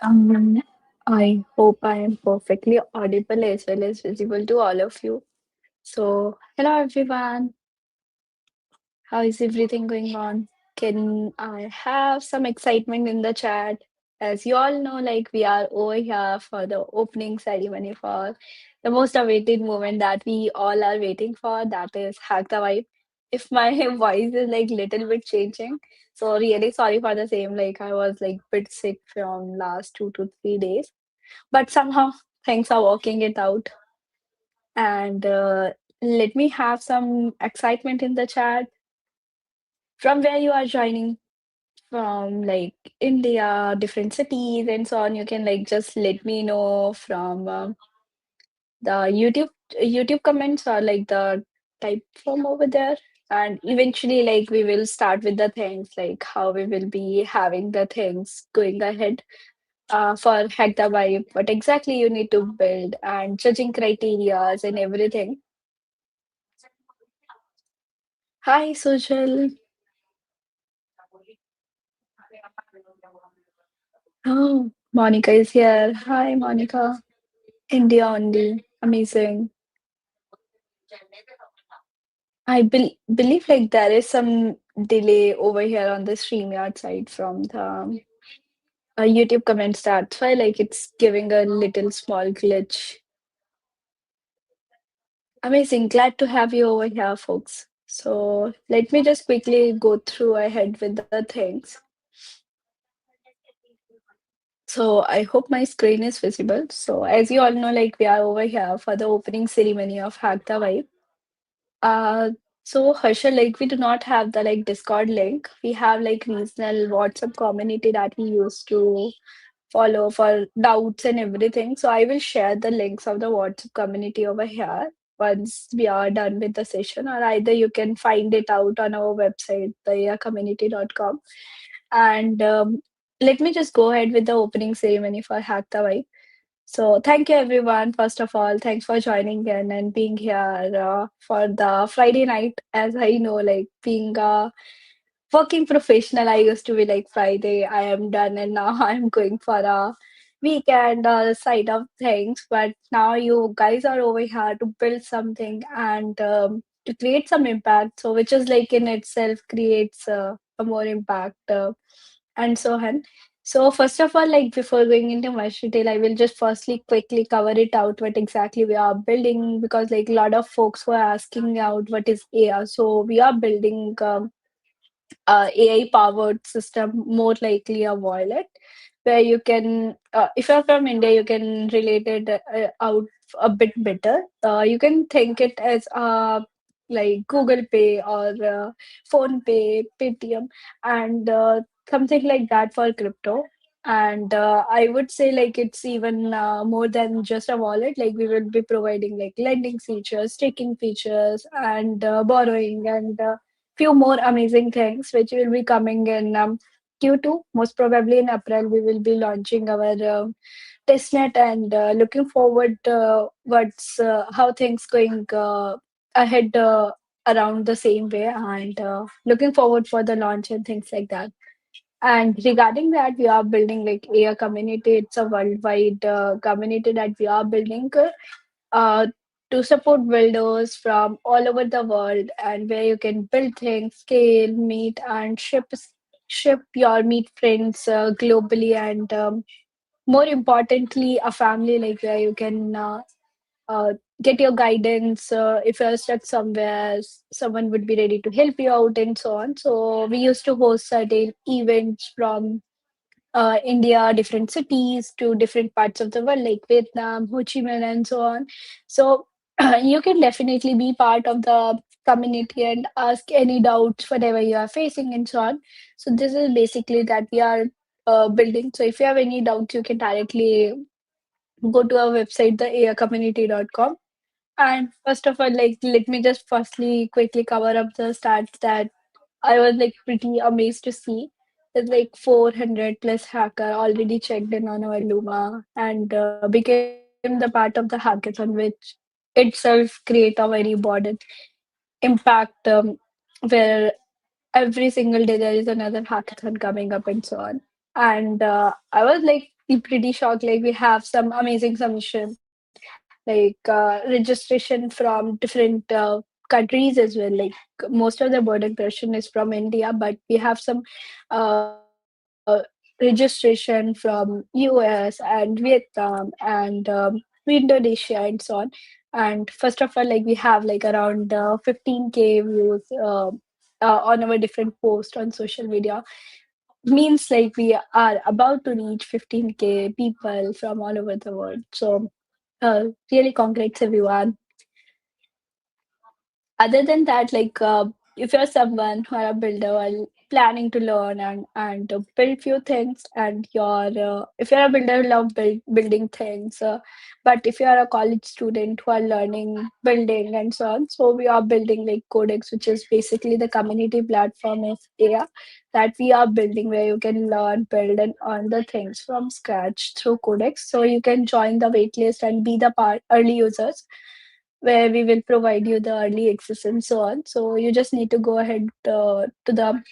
Um, I hope I am perfectly audible as well as visible to all of you. So, hello everyone. How is everything going on? Can I have some excitement in the chat? As you all know, like we are over here for the opening ceremony for the most awaited moment that we all are waiting for. That is Hack the Vibe. If my voice is like little bit changing, so really sorry for the same. Like I was like bit sick from last 2 to 3 days, but somehow things are working it out. And let me have some excitement in the chat from where you are joining from, like India, different cities, and so on. You can like just let me know from the YouTube comments or like the type form over there. And eventually, like we will start with the things like how we will be having the things going ahead for Hack the Vibe, what exactly you need to build and judging criterias and everything. Hi, Social. Oh, Monica is here. Hi, Monica. India only. Amazing. I believe like there is some delay over here on the StreamYard side from the YouTube comments. That's why like it's giving a little small glitch. Amazing. Glad to have you over here, folks. So let me just quickly go through ahead with the things. So I hope my screen is visible. So as you all know, like we are over here for the opening ceremony of Hack the Vibe. Uh, so Harshal, like we do not have the like Discord link. We have like regional WhatsApp community that we use to follow for doubts and everything. So I will share the links of the WhatsApp community over here once we are done with the session, or either you can find it out on our website, theyacommunity.com. And let me just go ahead with the opening ceremony for Hack the Vibe. So, thank you everyone. First of all, thanks for joining in and being here for the Friday night. As I know, like being a working professional, I used to be like Friday, I am done, and now I'm going for a weekend side of things. But now you guys are over here to build something and to create some impact. So, which is like in itself creates a more impact and so on. So first of all, like before going into much detail, I will just firstly quickly cover it out what exactly we are building because like a lot of folks were asking out what is AI. So we are building AI powered system, more likely a wallet, where you can, if you're from India, you can relate it out a bit better. You can think it as like Google Pay or Phone Pay, Paytm, and something like that for crypto. And I would say like it's even more than just a wallet. Like we will be providing like lending features, staking features, and borrowing and few more amazing things which will be coming in Q2. Most probably in April, we will be launching our testnet and looking forward what's how things going ahead around the same way and looking forward for the launch and things like that. And regarding that, we are building like AI community. It's a worldwide community that we are building. Uh, to support builders from all over the world and where you can build things, scale, meet, and ship your meet friends globally and more importantly, a family like where you can uh, get your guidance if you're stuck somewhere, someone would be ready to help you out and so on. So we used to host certain events from India, different cities to different parts of the world, like Vietnam, Ho Chi Minh, and so on. So you can definitely be part of the community and ask any doubts, whatever you are facing, and so on. So this is basically that we are building. So if you have any doubts, you can directly go to our website, theaircommunity.com. And first of all, like let me just firstly quickly cover up the stats that I was like pretty amazed to see. There's like 400 plus hacker already checked in on our Luma and became the part of the hackathon, which itself create a very broad impact where every single day there is another hackathon coming up and so on. And I was like pretty shocked. Like we have some amazing submission, like registration from different countries as well. Like most of the burden question is from India, but we have some registration from US and Vietnam and Indonesia and so on. And first of all, like we have like around 15K views on our different posts on social media. Means like we are about to reach 15K people from all over the world. So really congrats everyone. Other than that, like if you're someone who are a builder or planning to learn and build few things, and you're if you're a builder who love building things, but if you are a college student who are learning building and so on, so we are building like Codex, which is basically the community platform of AI that we are building, where you can learn, build, and earn the things from scratch through Codex. So you can join the waitlist and be the early users, where we will provide you the early access and so on. So you just need to go ahead to the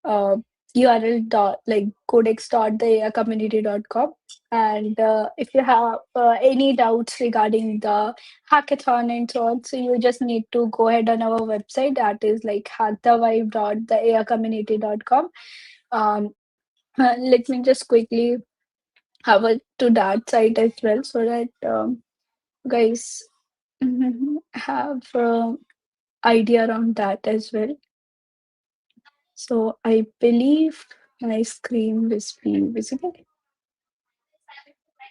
uh, URL dot like codex.theacommunity.com. And if you have any doubts regarding the hackathon and so on, so you just need to go ahead on our website, that is like hackthevibe.theacommunity.com. Um, Let me just quickly have a to that site as well, so that guys have idea around that as well. So I believe my screen will be visible.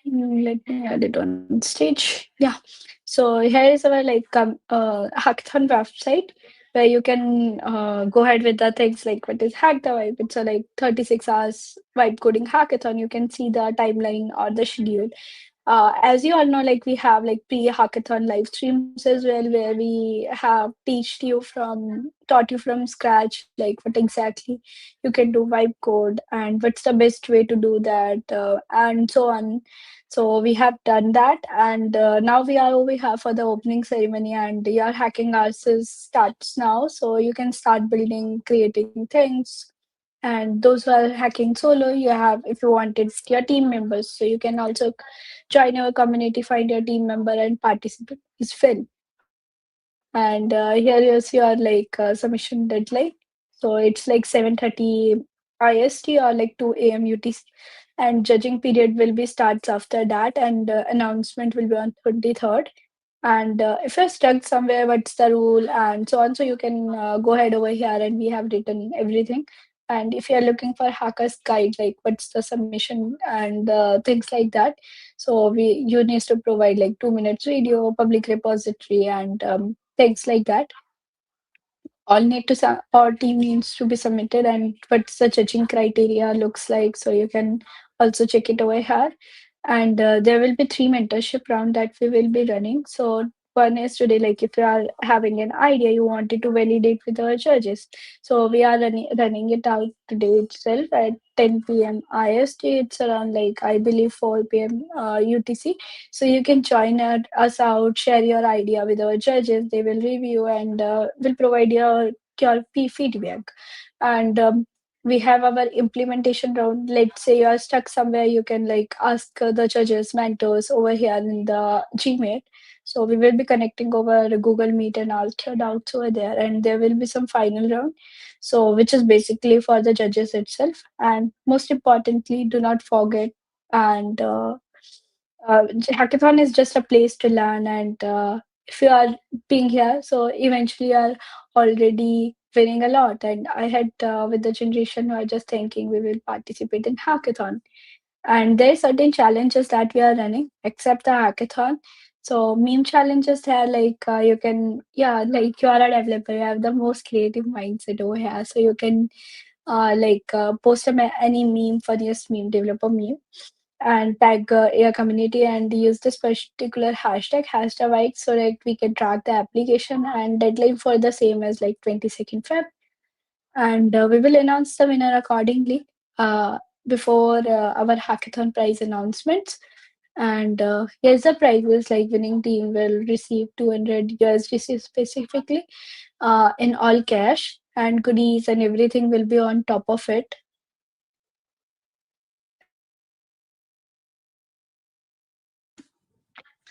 Let me add it on stage. Yeah. So here is our like hackathon website, where you can go ahead with the things like what is Hack the Vibe. It's a like 36 hours vibe coding hackathon. You can see the timeline or the schedule. As you all know, like we have like pre-hackathon live streams as well, where we have taught you from scratch, like what exactly you can do vibe code and what's the best way to do that, and so on. So we have done that, and now we are over here for the opening ceremony, and your hacking hours starts now. So you can start building, creating things, and those who are hacking solo, you have, if you wanted, your team members. So you can also join our community, find your team member, and participate. Is Phil. And here is your like submission deadline. So it's like 7:30 IST or like 2 a.m. UTC, and judging period will be starts after that, and announcement will be on 23rd. And if you're stuck somewhere, what's the rule and so on, so you can go ahead over here, and we have written everything. And if you're looking for hackers guide, like what's the submission and things like that, so we you need to provide like 2 minutes video, public repository, and things like that. All need to or team needs to be submitted, and what's the judging criteria looks like, so you can also check it over here. And there will be 3 mentorship round that we will be running. So one is today, like if you are having an idea you wanted to validate with our judges, so we are running it out today itself at 10 p.m. IST. It's around like I believe 4 p.m. UTC. So you can join us out, share your idea with our judges. They will review and will provide your feedback. And we have our implementation round. Let's say you are stuck somewhere, you can like ask the judges, mentors over here in the Gmail. So we will be connecting over Google Meet and ask your doubts over there. And there will be some final round. So which is basically for the judges itself. And most importantly, do not forget and hackathon is just a place to learn, and if you are being here, so eventually you are already winning a lot. And I had with the generation who are just thinking we will participate in hackathon, and there are certain challenges that we are running except the hackathon. So meme challenges there, like you can, yeah, like you are a developer, you have the most creative mindset over here, so you can post any meme, funniest meme, developer meme, and tag your community and use this particular hashtag White, so that we can track the application. And deadline for the same as like 22nd Feb. And we will announce the winner accordingly uh, before our hackathon prize announcements. And here's the prizes, like winning team will receive 200 USDC specifically in all cash, and goodies and everything will be on top of it.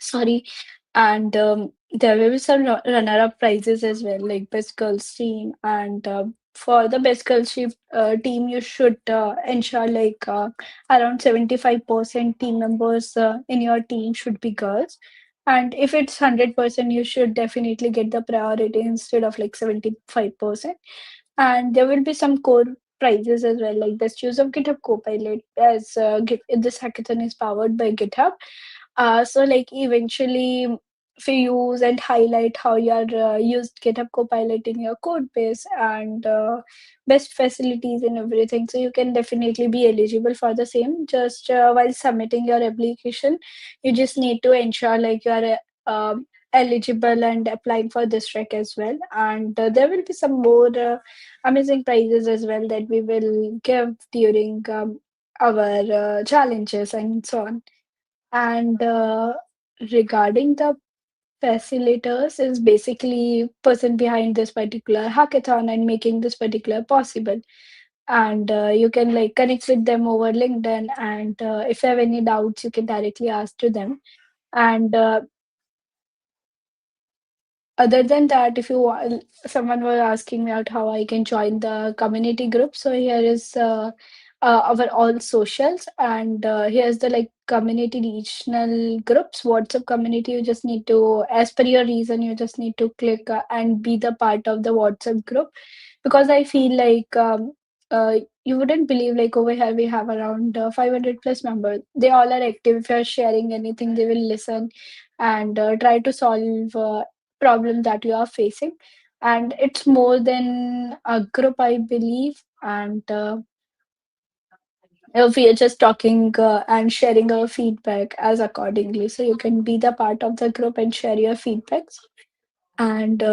Sorry. And there will be some runner-up prizes as well, like best girls team. And for the best girls team, you should ensure like around 75% team members in your team should be girls. And if it's 100%, you should definitely get the priority instead of like 75%. And there will be some core prizes as well, like best use of GitHub Copilot, as this hackathon is powered by GitHub. So like eventually, if you use and highlight how you are used GitHub Copilot in your code base and best facilities and everything, so you can definitely be eligible for the same. Just while submitting your application, you just need to ensure like you are eligible and applying for this track as well. And there will be some more amazing prizes as well that we will give during our challenges and so on. And regarding the facilitators is basically person behind this particular hackathon and making this particular possible. And you can like connect with them over LinkedIn, and if you have any doubts, you can directly ask to them. And other than that, if you want, someone was asking me out how I can join the community group. So here is our all socials, and here's the like community regional groups, WhatsApp community. You just need to, as per your reason, you just need to click and be the part of the WhatsApp group, because I feel like you wouldn't believe like over here we have around 500 plus members. They all are active. If you're sharing anything, they will listen and try to solve problem that you are facing. And it's more than a group, I believe. And we are just talking and sharing our feedback as accordingly, so you can be the part of the group and share your feedbacks. And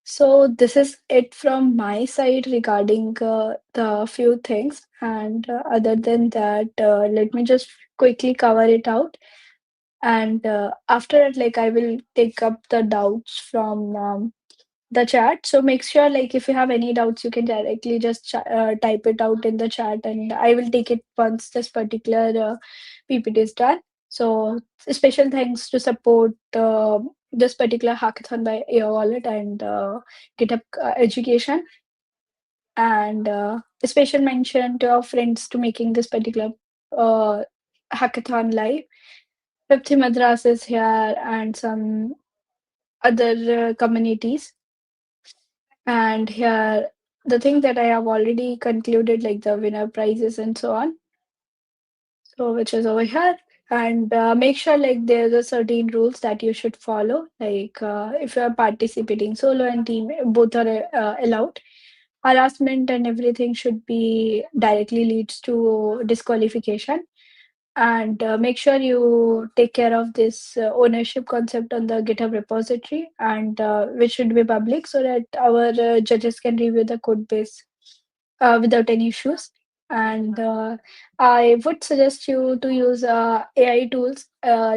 so this is it from my side regarding the few things. And other than that, let me just quickly cover it out. And after it, like I will take up the doubts from the chat. So make sure like if you have any doubts, you can directly just type it out in the chat, and I will take it once this particular PPT is done. So special thanks to support this particular hackathon by Air Wallet and GitHub Education. And a special mention to our friends to making this particular uh, hackathon live. Pepsi Madras is here and some other communities. And here, the thing that I have already concluded, like the winner prizes and so on. So, which is over here. And make sure like there's a certain rules that you should follow. Like if you are participating solo and team, both are allowed. Harassment and everything should be directly leads to disqualification. And make sure you take care of this ownership concept on the GitHub repository, and which should be public so that our judges can review the code base without any issues. And I would suggest you to use AI tools,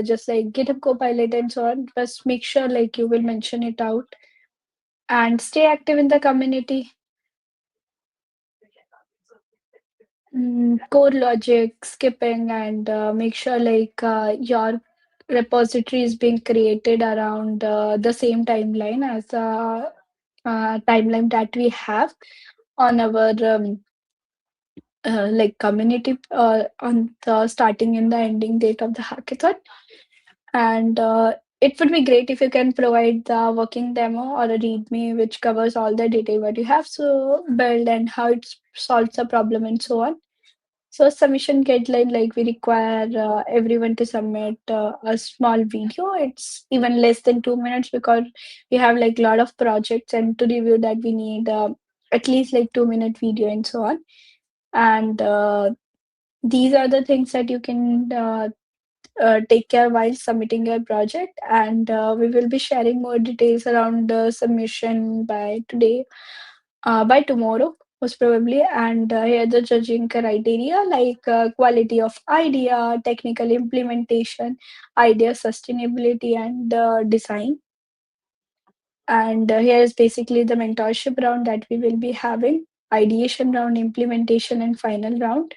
just like GitHub Copilot and so on. Just make sure like you will mention it out and stay active in the community. Core logic, skipping, and make sure like your repository is being created around the same timeline as the timeline that we have on our like community on the starting and the ending date of the hackathon. And it would be great if you can provide the working demo or a README which covers all the detail what you have to build and how it solves the problem and so on. So submission guideline, like we require everyone to submit a small video. It's even less than 2 minutes because we have like a lot of projects, and to review that we need at least like 2 minute video and so on. And these are the things that you can take care while submitting your project. And we will be sharing more details around the submission by today, by tomorrow most probably. And here the judging criteria, like quality of idea, technical implementation, idea sustainability, and design. And here is basically the mentorship round that we will be having: ideation round, implementation, and final round.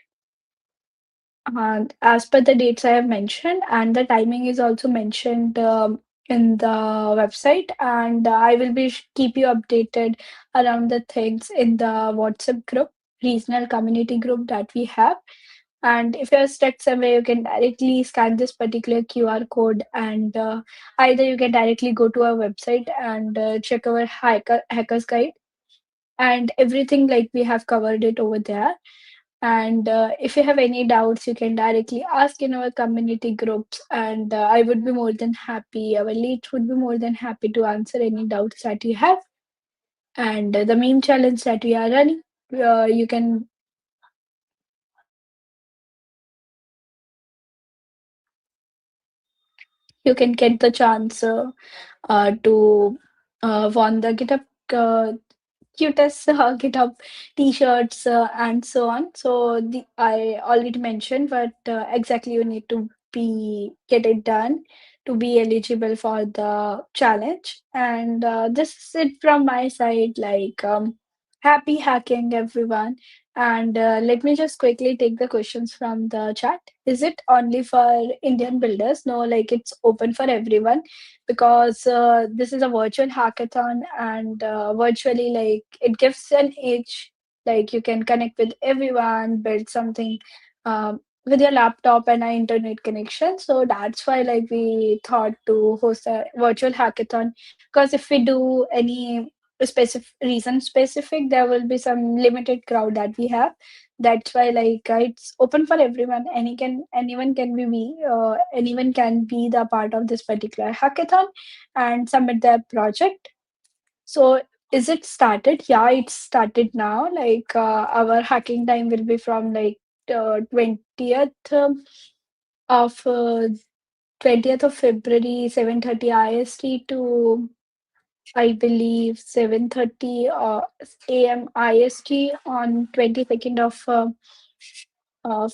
And as per the dates I have mentioned, and the timing is also mentioned in the website, and I will be keep you updated around the things in the WhatsApp group, regional community group that we have. And if you're stuck somewhere, you can directly scan this particular QR code, and either you can directly go to our website and check our hackers guide, and everything like we have covered it over there. And if you have any doubts, you can directly ask in our community groups, and I would be more than happy. Our lead would be more than happy to answer any doubts that you have. And the meme challenge that we are running, you can get the chance to won the GitHub cutest GitHub t-shirts and so on. So the I already mentioned, but exactly you need to be get it done to be eligible for the challenge. And this is it from my side. Like happy hacking, everyone. And let me just quickly take the questions from the chat. Is it only for Indian builders? No, like it's open for everyone because this is a virtual hackathon, and virtually like it gives an edge, like you can connect with everyone, build something with your laptop and an internet connection. So that's why like we thought to host a virtual hackathon, because if we do any specific reason specific, there will be some limited crowd that we have. That's why like it's open for everyone. Anyone can be me. Anyone can be the part of this particular hackathon and submit their project. So is it started? Yeah, it's started now. Like our hacking time will be from like 20th of 20th of February, 7:30 IST to I believe 7:30 AM IST on 22nd of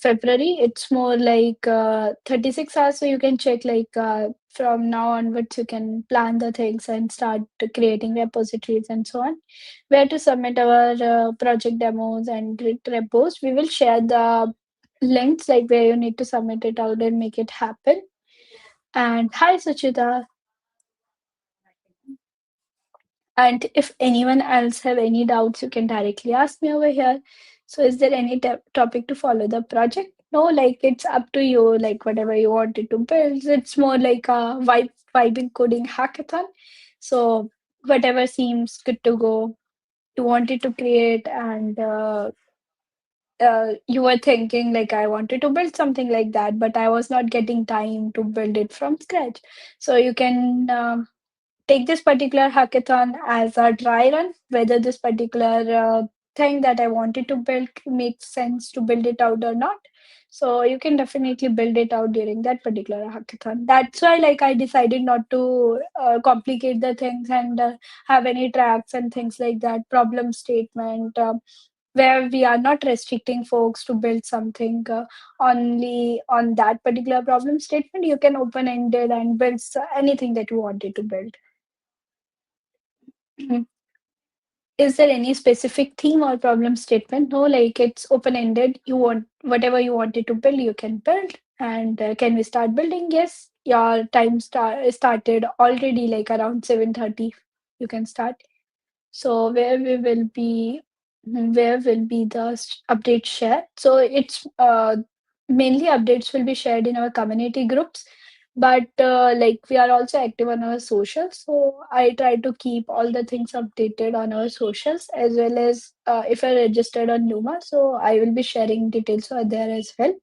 February. It's more like 36 hours, so you can check like from now onwards, you can plan the things and start creating repositories and so on. Where to submit our project demos and repos. We will share the links like where you need to submit it out and make it happen. And hi, Suchita. And if anyone else have any doubts, you can directly ask me over here. So is there any topic to follow the project? No, like it's up to you, like whatever you wanted to build. It's more like a vibing coding hackathon. So whatever seems good to go, you wanted to create, and you were thinking like I wanted to build something like that, but I was not getting time to build it from scratch. So you can take this particular hackathon as a dry run, whether this particular thing that I wanted to build makes sense to build it out or not. So you can definitely build it out during that particular hackathon. That's why, like, I decided not to complicate the things and have any tracks and things like that. Problem statement. Where we are not restricting folks to build something only on that particular problem statement, you can open ended and build anything that you wanted to build. Mhm. Is there any specific theme or problem statement? No, like it's open ended. You want whatever you wanted to build, you can build. And can we start building? Yes, your time started already, like around 7:30. You can start. So where will be the update shared? So it's mainly updates will be shared in our community groups, but like we are also active on our socials. So I try to keep all the things updated on our socials, as well as if I registered on Numa, so I will be sharing details over there as well.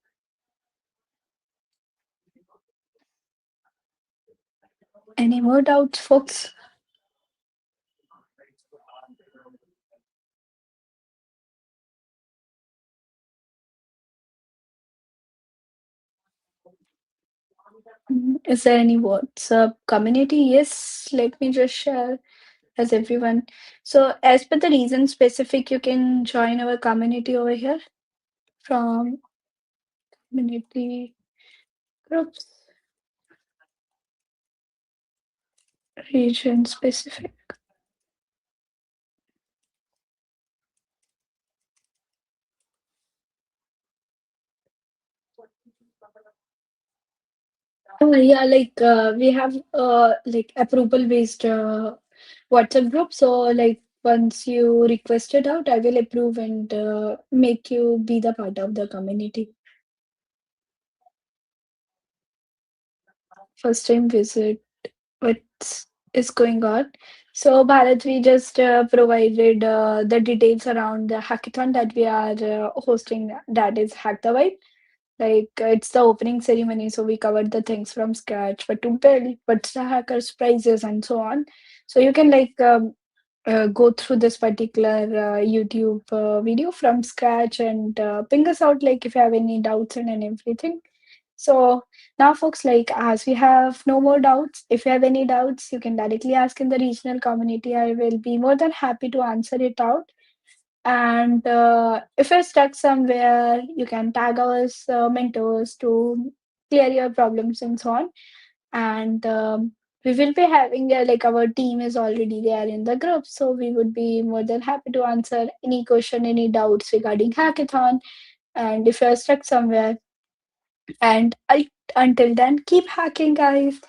Any more doubts, folks? Is there any WhatsApp community? Yes, let me just share as everyone. So, as per the reason specific, you can join our community over here from community groups, region specific. Yeah, we have like approval based WhatsApp group. So like once you request it out, I will approve and make you be the part of the community. First time visit, what's is going on? So Bharat, we just provided the details around the hackathon that we are hosting. That is Hack the Vibe. It's the opening ceremony, so we covered the things from scratch, what to build, what's the hackers prizes, and so on. So you can go through this particular YouTube video from scratch and ping us out like if you have any doubts and everything. So now, folks, like as we have no more doubts, if you have any doubts, you can directly ask in the regional community. I will be more than happy to answer it out. And if you're stuck somewhere, you can tag us mentors to clear your problems and so on. And we will be having like our team is already there in the group, so we would be more than happy to answer any question, any doubts regarding hackathon. And if you're stuck somewhere, and until then, keep hacking, guys.